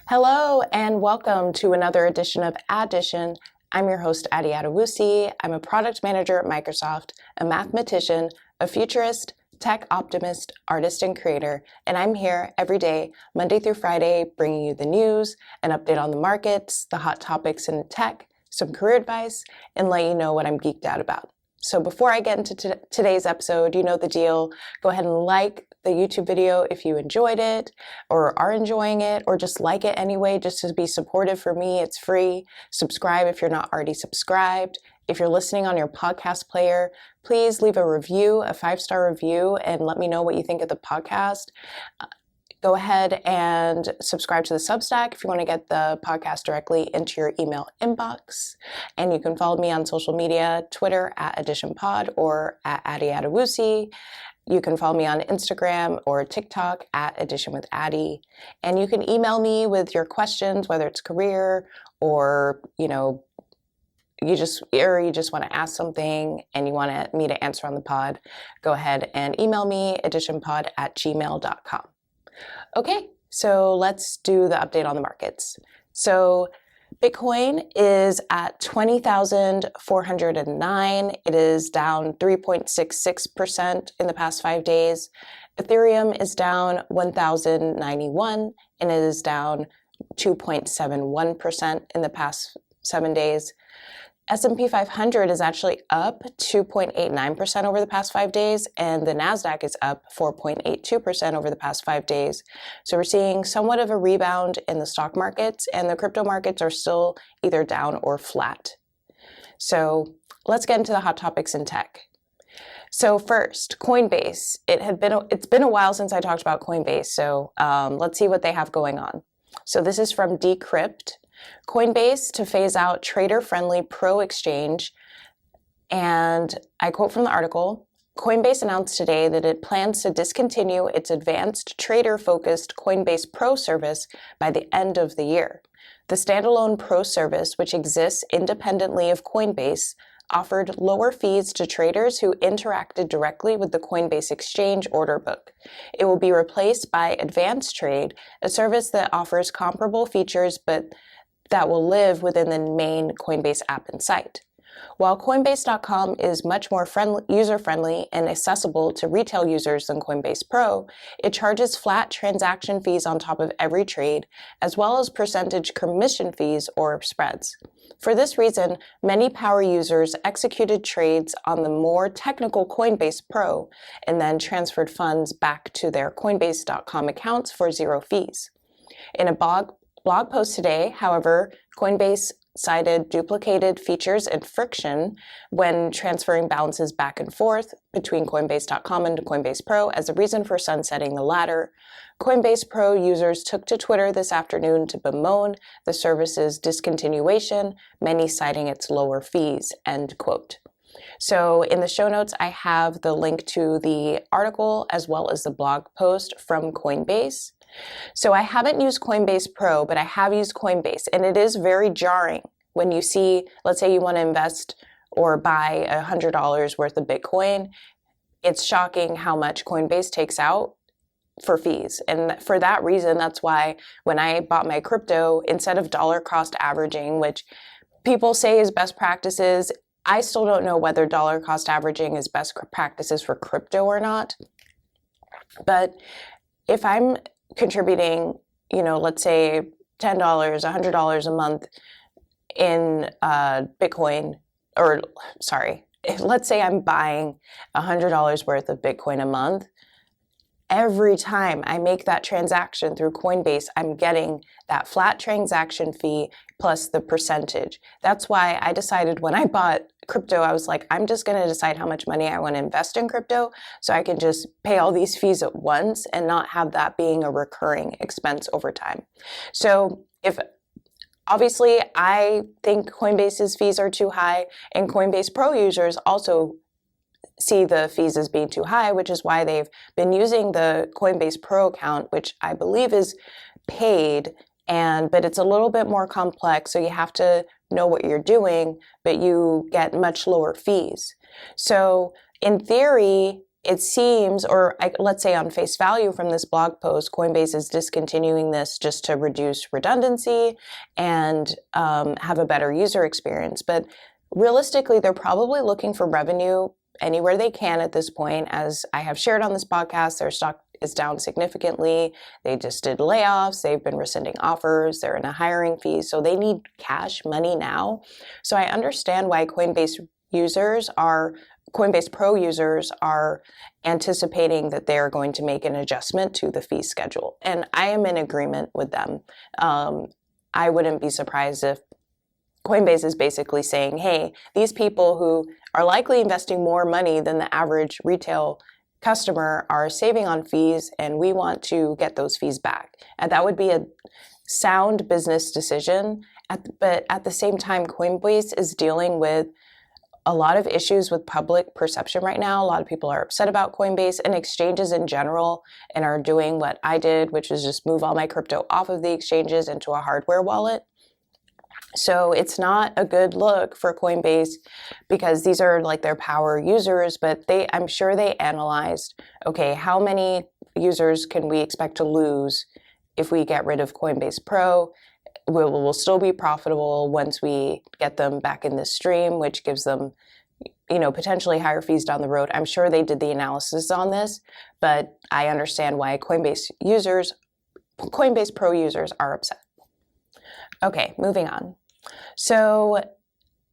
Hello and welcome to another edition of Addition. I'm your host, Addy. I'm a product manager at Microsoft, a mathematician, a futurist, tech optimist, artist, and creator, and I'm here every day, Monday through Friday, bringing you the news, an update on the markets, the hot topics in tech, some career advice, and let you know what I'm geeked out about. So before I get into today's episode, you know the deal. Go ahead and like the YouTube video if you enjoyed it or are enjoying it, or just like it anyway, just to be supportive for me. It's free. Subscribe if you're not already subscribed. If you're listening on your podcast player, please leave a review, a 5-star review, and let me know what you think of the podcast. Go ahead and subscribe to the Substack if you want to get the podcast directly into your email inbox. And you can follow me on social media, Twitter at AdditionPod or at Addy. You can follow me on Instagram or TikTok at Addition with Addy. And you can email me with your questions, whether it's career or, you just want to ask something and you want me to answer on the pod. Go ahead and email me, additionpod@gmail.com. Okay, so let's do the update on the markets. So Bitcoin is at 20,409. It is down 3.66% in the past 5 days. Ethereum is down 1,091 and it is down 2.71% in the past 7 days. S&P 500 is actually up 2.89% over the past 5 days, and the NASDAQ is up 4.82% over the past 5 days. So we're seeing somewhat of a rebound in the stock markets, and the crypto markets are still either down or flat. So let's get into the hot topics in tech. So first, Coinbase. It's been a while since I talked about Coinbase, so let's see what they have going on. So this is from Decrypt. Coinbase to phase out trader-friendly Pro exchange, and I quote from the article, Coinbase announced today that it plans to discontinue its advanced trader-focused Coinbase Pro service by the end of the year. The standalone Pro service, which exists independently of Coinbase, offered lower fees to traders who interacted directly with the Coinbase exchange order book. It will be replaced by Advanced Trade, a service that offers comparable features but that will live within the main Coinbase app and site. While Coinbase.com is much more user-friendly and accessible to retail users than Coinbase Pro, it charges flat transaction fees on top of every trade, as well as percentage commission fees or spreads. For this reason, many power users executed trades on the more technical Coinbase Pro and then transferred funds back to their Coinbase.com accounts for zero fees. In a blog post today, however, Coinbase cited duplicated features and friction when transferring balances back and forth between Coinbase.com and Coinbase Pro as a reason for sunsetting the latter. Coinbase Pro users took to Twitter this afternoon to bemoan the service's discontinuation, many citing its lower fees, end quote. So in the show notes, I have the link to the article as well as the blog post from Coinbase. So I haven't used Coinbase Pro, but I have used Coinbase, and it is very jarring when you see, let's say you want to invest or buy $100 worth of Bitcoin. It's shocking how much Coinbase takes out for fees. And for that reason, that's why when I bought my crypto, instead of dollar cost averaging, which people say is best practices, I still don't know whether dollar cost averaging is best practices for crypto or not. But if I'm contributing, let's say $10, $100 a month in Bitcoin, let's say I'm buying $100 worth of Bitcoin a month. Every time I make that transaction through Coinbase, I'm getting that flat transaction fee plus the percentage. That's why I decided when I bought crypto, I was like, I'm just going to decide how much money I want to invest in crypto so I can just pay all these fees at once and not have that being a recurring expense over time. So obviously, I think Coinbase's fees are too high, and Coinbase Pro users also see the fees as being too high, which is why they've been using the Coinbase Pro account, which I believe is paid, but it's a little bit more complex, so you have to know what you're doing, but you get much lower fees. So in theory, it seems, or let's say on face value from this blog post, Coinbase is discontinuing this just to reduce redundancy and have a better user experience. But realistically, they're probably looking for revenue anywhere they can at this point. As I have shared on this podcast, their stock is down significantly. They just did layoffs. They've been rescinding offers. They're in a hiring freeze. So they need cash money now. So I understand why Coinbase Pro users are anticipating that they're going to make an adjustment to the fee schedule. And I am in agreement with them. I wouldn't be surprised if Coinbase is basically saying, hey, these people who are likely investing more money than the average retail customer are saving on fees, and we want to get those fees back. And that would be a sound business decision. But at the same time, Coinbase is dealing with a lot of issues with public perception right now. A lot of people are upset about Coinbase and exchanges in general, and are doing what I did, which is just move all my crypto off of the exchanges into a hardware wallet. So it's not a good look for Coinbase, because these are like their power users, but I'm sure they analyzed, okay, how many users can we expect to lose if we get rid of Coinbase Pro? We'll still be profitable once we get them back in the stream, which gives them, potentially higher fees down the road. I'm sure they did the analysis on this, but I understand why Coinbase Pro users are upset. Okay, moving on. So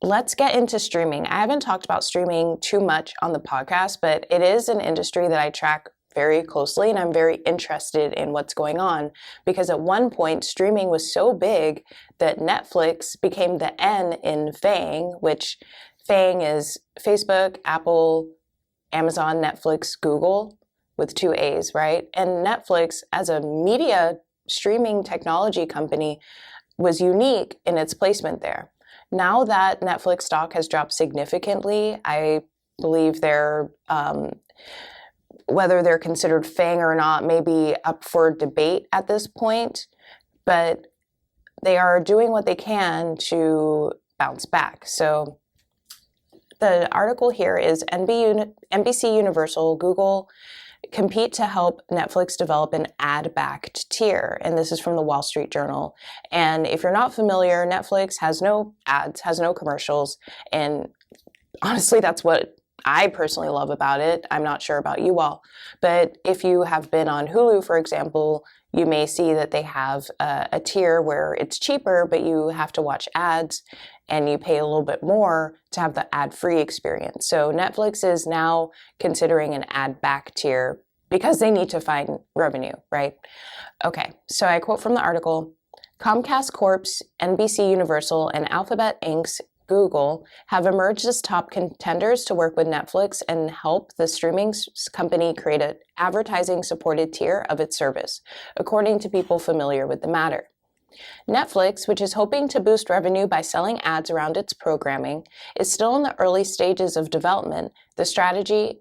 let's get into streaming. I haven't talked about streaming too much on the podcast, but it is an industry that I track very closely, and I'm very interested in what's going on, because at one point streaming was so big that Netflix became the N in FANG, which FANG is Facebook, Apple, Amazon, Netflix, Google, with 2 A's, right? And Netflix, as a media streaming technology company, was unique in its placement there. Now that Netflix stock has dropped significantly, I believe whether they're considered FANG or not may be up for debate at this point, but they are doing what they can to bounce back. So the article here is NBCUniversal, Google compete to help Netflix develop an ad-backed tier. And this is from the Wall Street Journal. And if you're not familiar, Netflix has no ads, has no commercials. And honestly, that's what I personally love about it. I'm not sure about you all. But if you have been on Hulu, for example, you may see that they have a tier where it's cheaper, but you have to watch ads and you pay a little bit more to have the ad-free experience. So Netflix is now considering an ad-back tier because they need to find revenue, right? Okay, so I quote from the article, Comcast Corp's NBCUniversal and Alphabet Inc.'s Google have emerged as top contenders to work with Netflix and help the streaming company create an advertising-supported tier of its service, according to people familiar with the matter. Netflix, which is hoping to boost revenue by selling ads around its programming, is still in the early stages of developing the strategy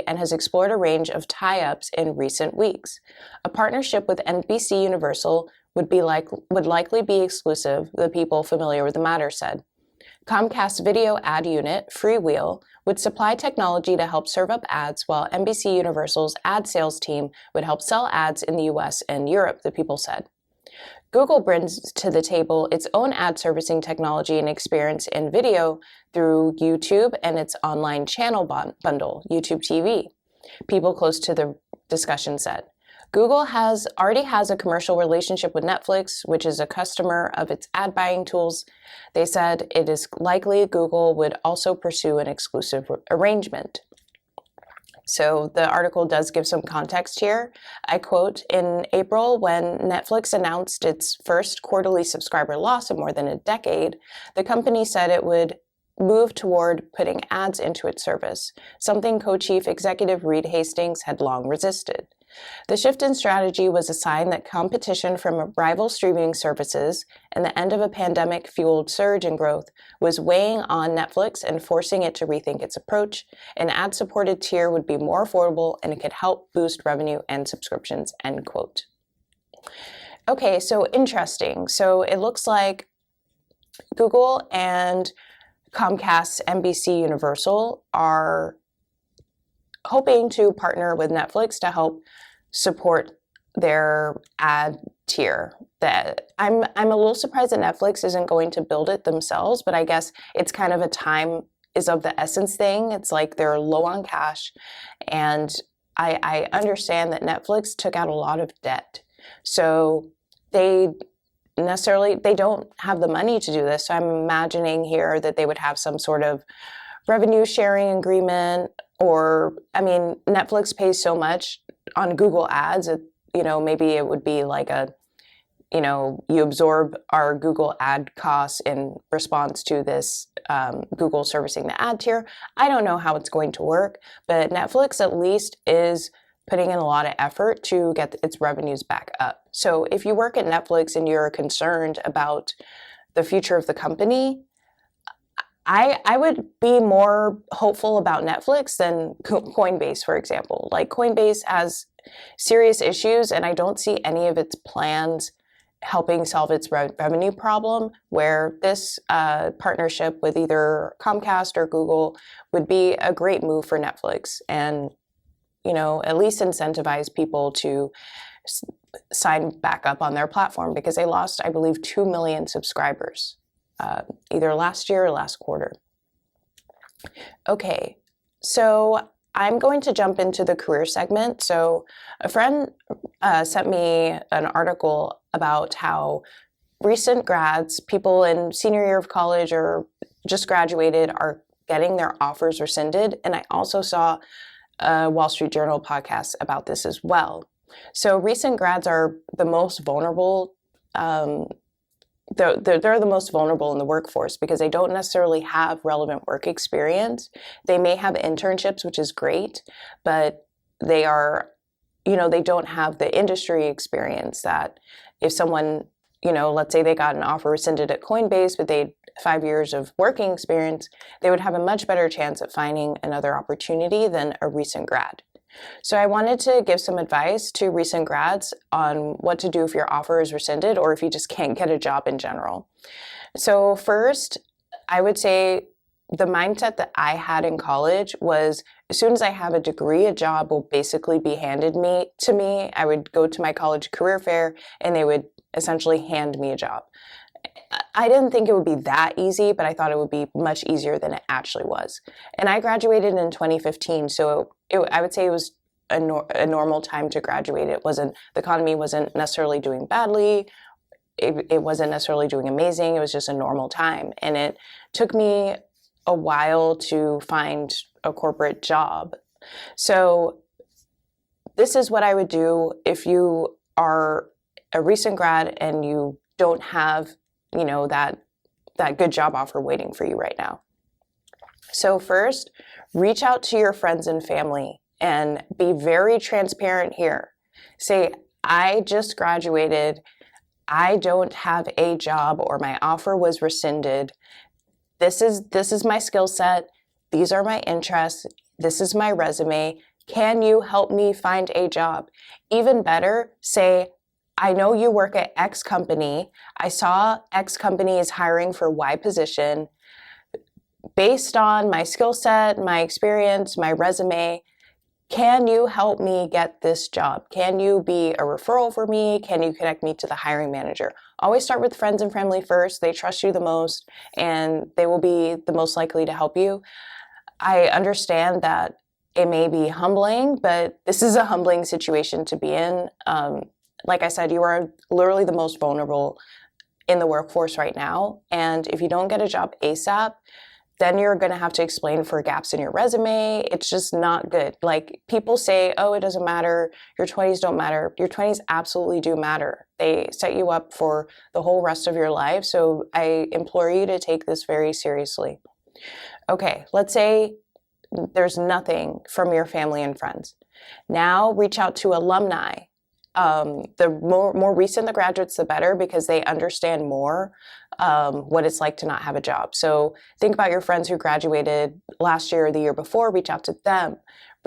and has explored a range of tie-ups in recent weeks. A partnership with NBCUniversal would likely be exclusive, the people familiar with the matter said. Comcast's video ad unit, Freewheel, would supply technology to help serve up ads, while NBCUniversal's ad sales team would help sell ads in the US and Europe, the people said. Google brings to the table its own ad servicing technology and experience in video through YouTube and its online channel bundle, YouTube TV, people close to the discussion said. Google already has a commercial relationship with Netflix, which is a customer of its ad buying tools. They said it is likely Google would also pursue an exclusive arrangement. So the article does give some context here. I quote, in April, when Netflix announced its first quarterly subscriber loss in more than a decade, the company said it would move toward putting ads into its service, something co-chief executive Reed Hastings had long resisted. The shift in strategy was a sign that competition from rival streaming services and the end of a pandemic-fueled surge in growth was weighing on Netflix and forcing it to rethink its approach. An ad-supported tier would be more affordable and it could help boost revenue and subscriptions, end quote. Okay, so interesting. So it looks like Google and Comcast's NBCUniversal are hoping to partner with Netflix to help support their ad tier. That I'm a little surprised that Netflix isn't going to build it themselves, but I guess it's kind of a time is of the essence thing. It's like they're low on cash, and I understand that Netflix took out a lot of debt, so they don't have the money to do this. So I'm imagining here that they would have some sort of revenue sharing agreement, or I mean, Netflix pays so much on Google Ads, maybe it would be like you absorb our Google ad costs in response to this Google servicing the ad tier. I don't know how it's going to work, but Netflix at least is putting in a lot of effort to get its revenues back up. So if you work at Netflix and you're concerned about the future of the company, I would be more hopeful about Netflix than Coinbase, for example. Like Coinbase has serious issues, and I don't see any of its plans helping solve its revenue problem, where this partnership with either Comcast or Google would be a great move for Netflix, and at least incentivize people to sign back up on their platform, because they lost, I believe, 2 million subscribers either last year or last quarter. Okay, so I'm going to jump into the career segment. So a friend sent me an article about how recent grads, people in senior year of college or just graduated, are getting their offers rescinded. And I also saw a Wall Street Journal podcast about this as well. So recent grads are the most vulnerable. They're the most vulnerable in the workforce because they don't necessarily have relevant work experience. They may have internships, which is great, but they don't have the industry experience that if someone, let's say they got an offer rescinded at Coinbase, but they had 5 years of working experience, they would have a much better chance at finding another opportunity than a recent grad. So I wanted to give some advice to recent grads on what to do if your offer is rescinded or if you just can't get a job in general. So first, I would say the mindset that I had in college was as soon as I have a degree, a job will basically be handed to me. I would go to my college career fair and they would essentially hand me a job. I didn't think it would be that easy, but I thought it would be much easier than it actually was. And I graduated in 2015, so I would say it was a normal time to graduate. The economy wasn't necessarily doing badly. It wasn't necessarily doing amazing. It was just a normal time. And it took me a while to find a corporate job. So this is what I would do if you are a recent grad and you don't have that good job offer waiting for you right now. So first, reach out to your friends and family and be very transparent here. Say, I just graduated, I don't have a job, or my offer was rescinded. This is my skill set, these are my interests, this is my resume. Can you help me find a job? Even better, say, I know you work at X company. I saw X company is hiring for Y position. Based on my skill set, my experience, my resume, can you help me get this job? Can you be a referral for me? Can you connect me to the hiring manager? Always start with friends and family first. They trust you the most and they will be the most likely to help you. I understand that it may be humbling, but this is a humbling situation to be in. Like I said, you are literally the most vulnerable in the workforce right now. And if you don't get a job ASAP, then you're going to have to explain for gaps in your resume. It's just not good. Like people say, oh, it doesn't matter. Your 20s don't matter. Your 20s absolutely do matter. They set you up for the whole rest of your life. So I implore you to take this very seriously. Okay, let's say there's nothing from your family and friends. Now reach out to alumni. The more recent the graduates, the better, because they understand more what it's like to not have a job. So think about your friends who graduated last year or the year before, reach out to them.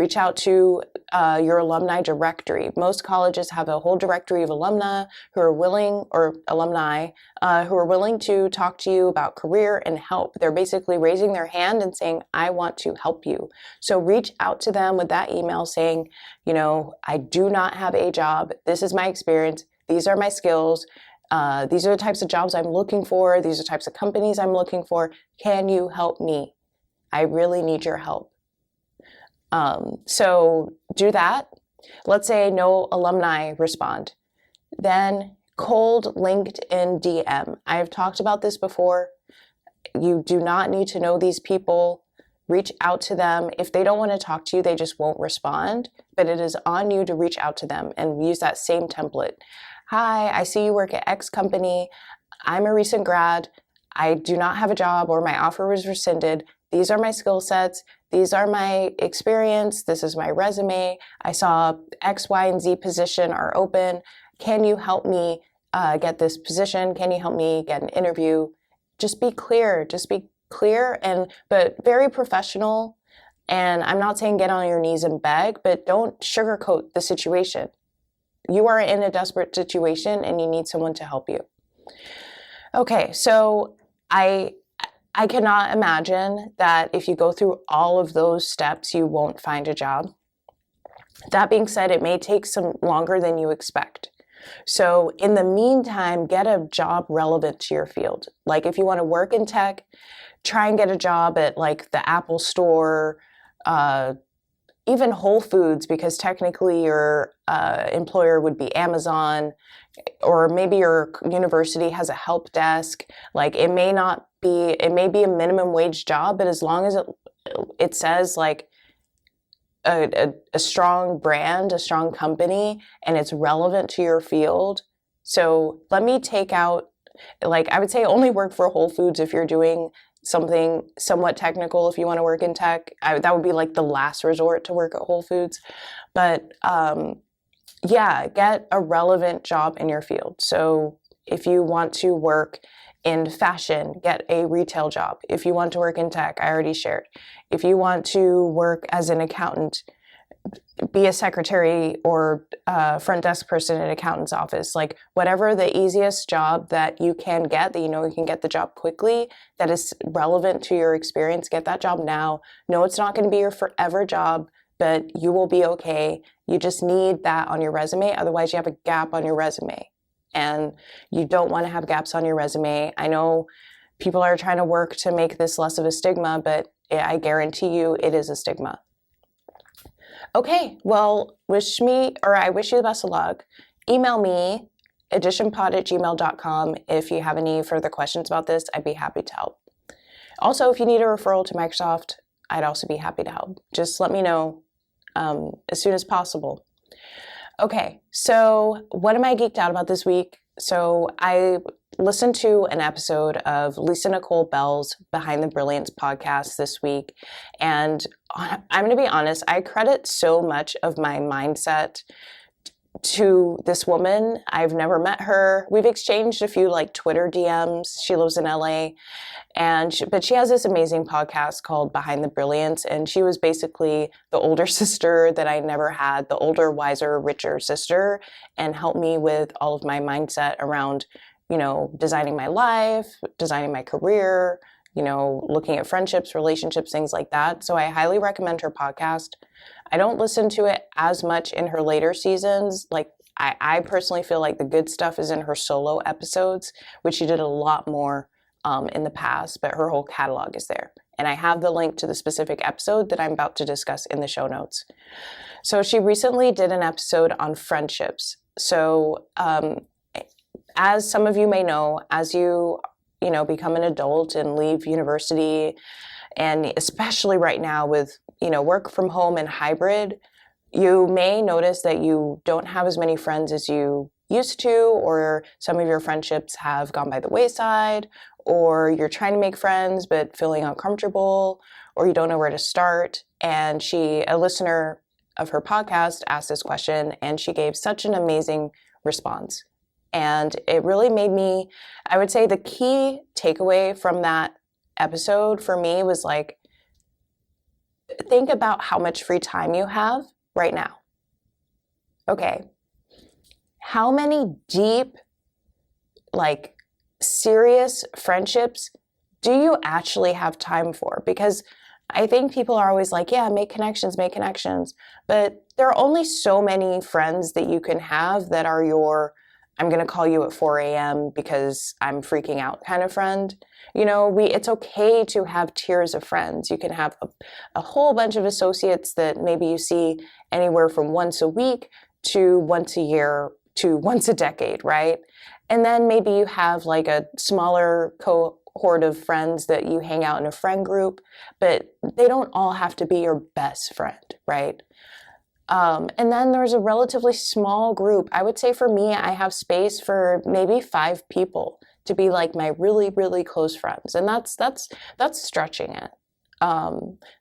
Reach out to your alumni directory. Most colleges have a whole directory of alumni who are willing, or alumni, who are willing to talk to you about career and help. They're basically raising their hand and saying, I want to help you. So reach out to them with that email saying, I do not have a job. This is my experience. These are my skills. These are the types of jobs I'm looking for. These are the types of companies I'm looking for. Can you help me? I really need your help. So do that. Let's say no alumni respond. Then cold LinkedIn DM. I've talked about this before. You do not need to know these people. Reach out to them. If they don't want to talk to you, they just won't respond. But it is on you to reach out to them and use that same template. Hi, I see you work at X company. I'm a recent grad. I do not have a job, or my offer was rescinded. These are my skill sets. These are my experience. This is my resume. I saw X, Y, and Z position are open. Can you help me get this position? Can you help me get an interview? Just be clear. But very professional. And I'm not saying get on your knees and beg, but don't sugarcoat the situation. You are in a desperate situation and you need someone to help you. Okay, so I cannot imagine that if you go through all of those steps, you won't find a job. That being said, it may take some longer than you expect. So in the meantime, get a job relevant to your field. Like if you want to work in tech, try and get a job at like the Apple Store, even Whole Foods, because technically your employer would be Amazon, or maybe your university has a help desk. Like it may be a minimum wage job, but as long as it says like a strong brand, a strong company, and it's relevant to your field. So let me take out, like I would say only work for Whole Foods if you're doing something somewhat technical. If you want to work in tech, that would be like the last resort to work at Whole Foods. But get a relevant job in your field. So if you want to work in fashion, get a retail job. If you want to work in tech, I already shared. If you want to work as an accountant, be a secretary or front desk person in an accountant's office, like whatever the easiest job that you can get, that you can get the job quickly, that is relevant to your experience, get that job now. No, it's not going to be your forever job, but you will be okay. You just need that on your resume. Otherwise, you have a gap on your resume. And you don't want to have gaps on your resume. I know people are trying to work to make this less of a stigma, but I guarantee you it is a stigma. Okay, well, I wish you the best of luck. Email me, additionpod@gmail.com. If you have any further questions about this, I'd be happy to help. Also, if you need a referral to Microsoft, I'd also be happy to help. Just let me know as soon as possible. Okay, so what am I geeked out about this week? So I listened to an episode of Lisa Nicole Bell's Behind the Brilliance podcast this week. And I'm going to be honest, I credit so much of my mindset to this woman. I've never met her. We've exchanged a few like Twitter DMs. She lives in LA. But she has this amazing podcast called Behind the Brilliance, and she was basically the older sister that I never had, the older, wiser, richer sister, and helped me with all of my mindset around, designing my life, designing my career, looking at friendships, relationships, things like that. So I highly recommend her podcast. I don't listen to it as much in her later seasons. Like I personally feel like the good stuff is in her solo episodes, which she did a lot more in the past, but her whole catalog is there. And I have the link to the specific episode that I'm about to discuss in the show notes. So she recently did an episode on friendships. So as some of you may know, as you become an adult and leave university, and especially right now with, work from home and hybrid, you may notice that you don't have as many friends as you used to, or some of your friendships have gone by the wayside, or you're trying to make friends but feeling uncomfortable, or you don't know where to start. And a listener of her podcast asked this question, and she gave such an amazing response. And it really made me, I would say the key takeaway from that episode for me was like, think about how much free time you have right now. Okay. How many deep, like, serious friendships do you actually have time for? Because I think people are always like, yeah, make connections, but there are only so many friends that you can have that are your, I'm going to call you at 4 a.m. because I'm freaking out kind of friend. You know, it's okay to have tiers of friends. You can have a whole bunch of associates that maybe you see anywhere from once a week to once a year to once a decade, right? And then maybe you have like a smaller cohort of friends that you hang out in a friend group, but they don't all have to be your best friend, right? And then there's a relatively small group. I would say for me, I have space for maybe 5 people to be like my really, really close friends. And that's stretching it.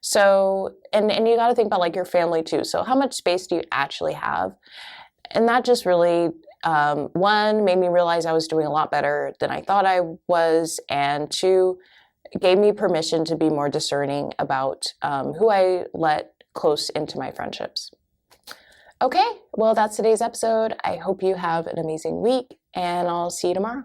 So, and you got to think about like your family too. So how much space do you actually have? And that just really, one, made me realize I was doing a lot better than I thought I was. And 2, gave me permission to be more discerning about who I let close into my friendships. Okay, well, that's today's episode. I hope you have an amazing week, and I'll see you tomorrow.